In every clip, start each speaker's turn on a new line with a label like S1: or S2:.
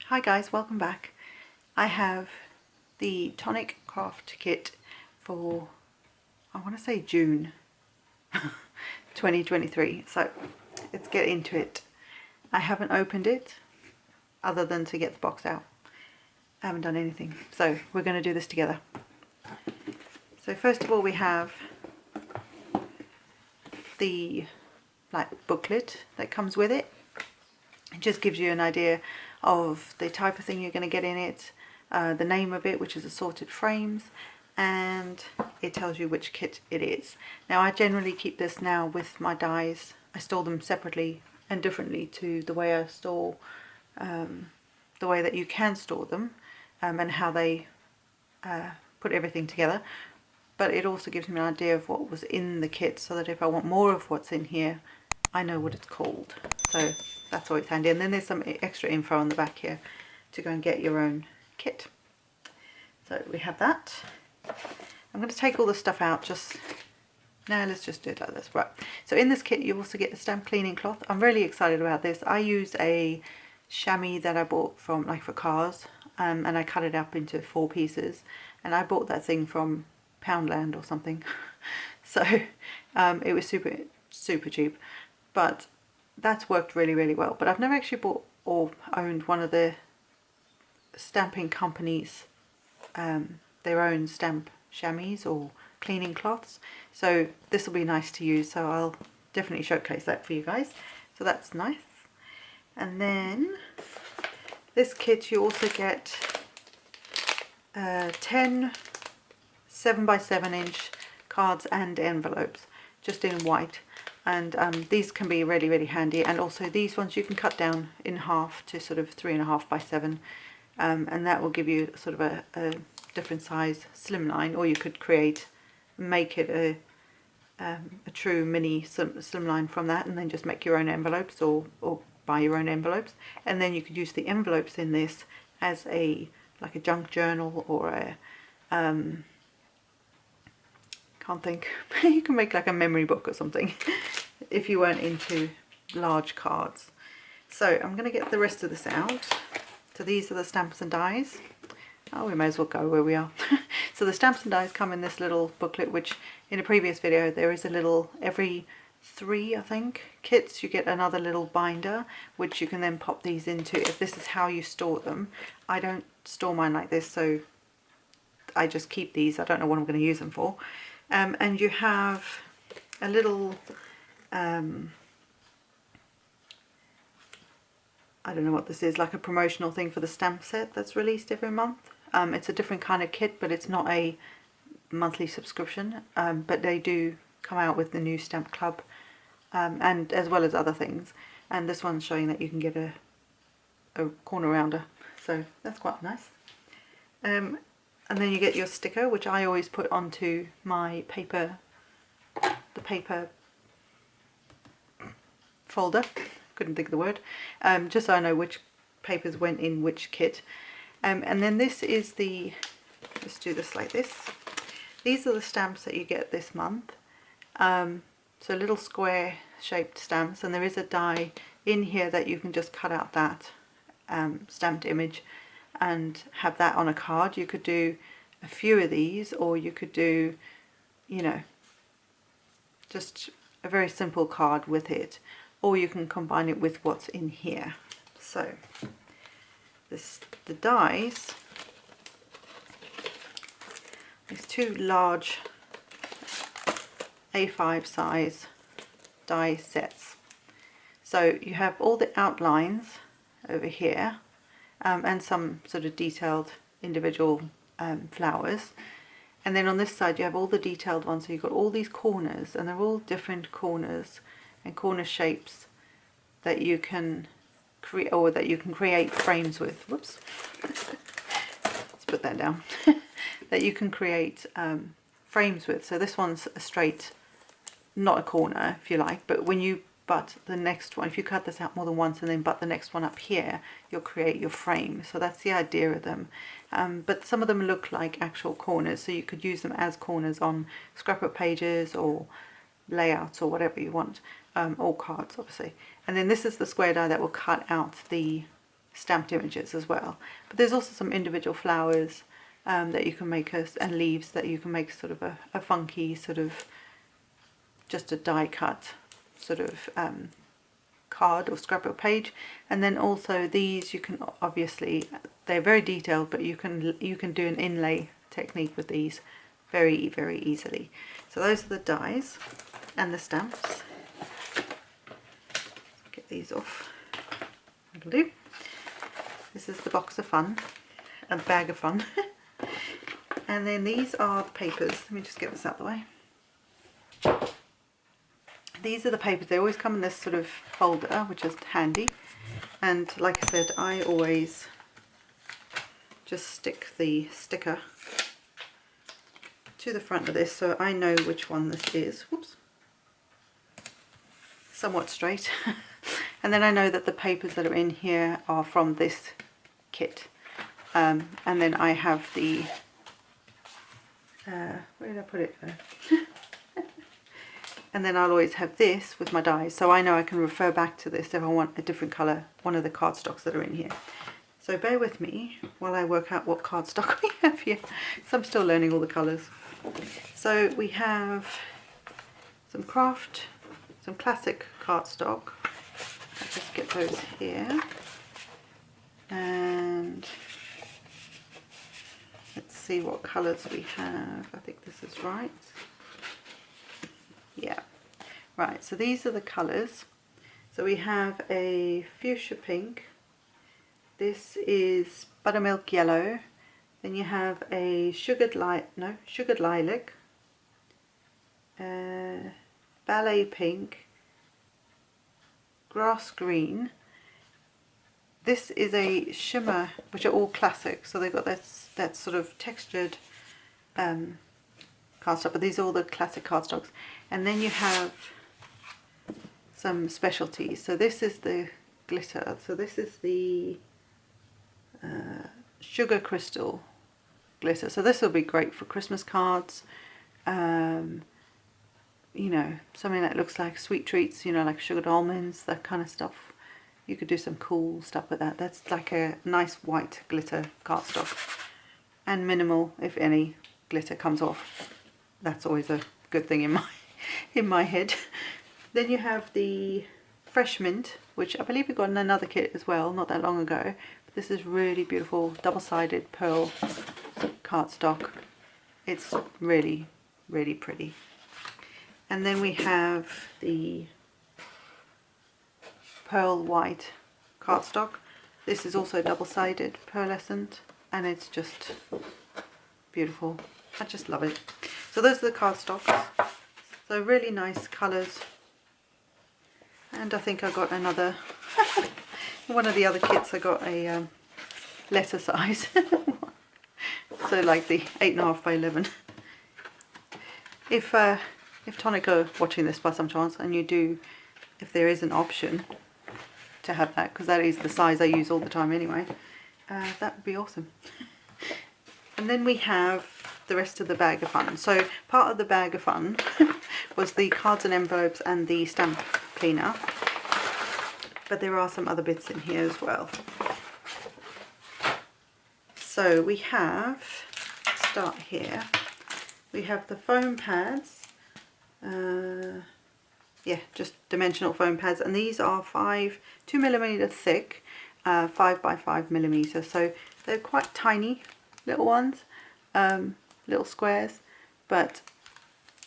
S1: Hi guys, welcome back. I have the Tonic craft kit for, I want to say June 2023, so let's get into it. I haven't opened it other than to get the box out. I haven't done anything, so we're going to do this together. So first of all we have the booklet that comes with it. It just gives you an idea of the type of thing you're going to get in it, the name of it, which is Assorted Frames, and it tells you which kit it is. Now I generally keep this now with my dies. I store them separately and differently to the way I store, the way that you can store them, and how they put everything together. But it also gives me an idea of what was in the kit, so that if I want more of what's in here, I know what it's called. So that's always handy. And then there's some extra info on the back here to go and get your own kit. So we have that. I'm going to take all the stuff out just now. Let's just do it like this. Right. So in this kit you also get a stamp cleaning cloth. I'm really excited about this. I use a chamois that I bought from, like, for cars, and I cut it up into 4 pieces, and I bought that thing from Poundland or something. So it was super cheap, but that's worked really well. But I've never actually bought or owned one of the stamping companies their own stamp chamois or cleaning cloths, so this will be nice to use, so I'll definitely showcase that for you guys. So that's nice. And then this kit you also get 10 7x7 inch cards and envelopes, just in white. And these can be really handy, and also these ones you can cut down in half to sort of 3.5 by 7, and that will give you sort of a different size slimline, or you could make it a true mini slimline from that, and then just make your own envelopes, or buy your own envelopes, and then you could use the envelopes in this as like a junk journal, or a can't think, you can make like a memory book or something if you weren't into large cards. So I'm going to get the rest of this out. So these are the stamps and dies. Oh, we may as well go where we are. So the stamps and dies come in this little booklet, which in a previous video there is a little, every 3 I think kits you get another little binder, which you can then pop these into if this is how you store them. I don't store mine like this, so I just keep these. I don't know what I'm going to use them for. And you have a little, I don't know what this is, like a promotional thing for the stamp set that's released every month. It's a different kind of kit, but it's not a monthly subscription, but they do come out with the new stamp club, and as well as other things. And this one's showing that you can get a corner rounder, so that's quite nice. And then you get your sticker, which I always put onto my paper, the paper folder, couldn't think of the word, just so I know which papers went in which kit. And then this is the, let's do this like this. These are the stamps that you get this month. So little square shaped stamps, and there is a die in here that you can just cut out that stamped image and have that on a card. You could do a few of these, or you could do, you know, just a very simple card with it, or you can combine it with what's in here. So the dies, these 2 large A5 size die sets. So you have all the outlines over here, and some sort of detailed individual flowers, and then on this side you have all the detailed ones. So you've got all these corners, and they're all different corners and corner shapes that you can create, or that you can create frames with. Whoops, let's put that down. That you can create frames with. So this one's a straight, not a corner if you like, but when you butt the next one, if you cut this out more than once and then butt the next one up here, you'll create your frame. So that's the idea of them. But some of them look like actual corners, so you could use them as corners on scrapbook pages or layouts or whatever you want, or cards obviously. And then this is the square die that will cut out the stamped images as well. But there's also some individual flowers that you can make, and leaves that you can make sort of a funky sort of, just a die cut sort of card or scrapbook page. And then also these, you can obviously, they're very detailed, but you can do an inlay technique with these very, very easily. So those are the dies and the stamps. Get these off. That'll do. This is the box of fun, a bag of fun. And then these are the papers. Let me just get this out of the way. These are the papers. They always come in this sort of folder, which is handy. And like I said, I always just stick the sticker to the front of this so I know which one this is. Whoops. Somewhat straight. And then I know that the papers that are in here are from this kit. And then I have the, where did I put it though? And then I'll always have this with my dies, so I know I can refer back to this if I want a different colour, one of the cardstocks that are in here. So bear with me while I work out what cardstock we have here, because I'm still learning all the colours. So we have some craft, some classic cardstock. I'll just get those here. And let's see what colours we have. I think this is right. Yeah, right, so these are the colours. So we have a fuchsia pink, this is buttermilk yellow, then you have a sugared lilac, ballet pink, grass green. This is a shimmer, which are all classic, so they've got that sort of textured cardstock, but these are all the classic cardstocks. And then you have some specialties. So this is the glitter. So this is the sugar crystal glitter. So this will be great for Christmas cards. You know, something that looks like sweet treats, you know, like sugared almonds, that kind of stuff. You could do some cool stuff with that. That's like a nice white glitter cardstock. And minimal, if any, glitter comes off. That's always a good thing in my head. Then you have the fresh mint, which I believe we got in another kit as well not that long ago. But this is really beautiful double-sided pearl cardstock. It's really, really pretty. And then we have the pearl white cardstock. This is also double-sided pearlescent, and it's just beautiful. I just love it. So those are the cardstocks. So really nice colours. And I think I got another, one of the other kits I got a letter size. So like the 8.5 by 11. If Tonic are watching this by some chance, and you do, if there is an option to have that, because that is the size I use all the time anyway, that would be awesome. And then we have the rest of the bag of fun. So part of the bag of fun was the cards and envelopes and the stamp cleaner, but there are some other bits in here as well. So we have, start here, we have the foam pads, yeah, just dimensional foam pads, and these are 2mm thick, 5 by 5mm, so they're quite tiny little ones, little squares, but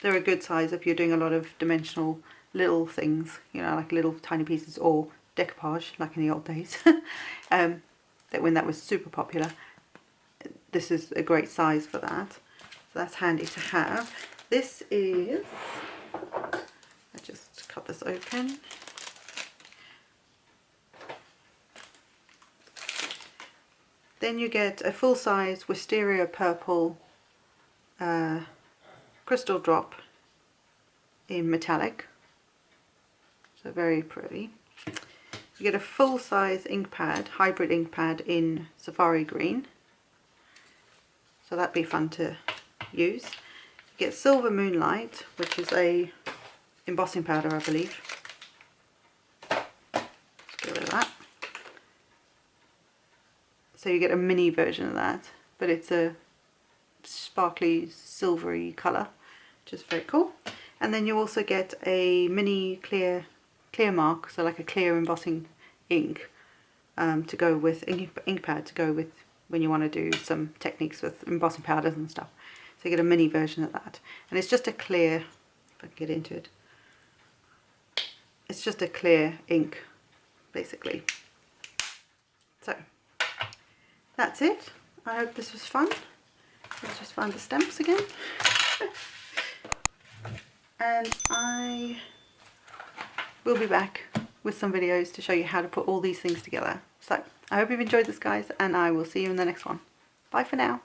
S1: they're a good size if you're doing a lot of dimensional little things, you know, like little tiny pieces, or decoupage like in the old days. That when that was super popular, this is a great size for that, so that's handy to have. This is, I just cut this open. Then you get a full-size wisteria purple crystal drop in metallic, so very pretty. You get a full-size ink pad, hybrid ink pad in safari green, so that'd be fun to use. You get silver moonlight, which is a embossing powder, I believe. Let's get rid of that. So you get a mini version of that, but it's a sparkly silvery colour, which is very cool. And then you also get a mini clear mark, so like a clear embossing ink to go with, ink pad to go with when you want to do some techniques with embossing powders and stuff. So you get a mini version of that, and it's just a clear, if I can get into it, it's just a clear ink basically. So that's it. I hope this was fun. Let's just find the stamps again. And I will be back with some videos to show you how to put all these things together. So I hope you've enjoyed this, guys, and I will see you in the next one. Bye for now.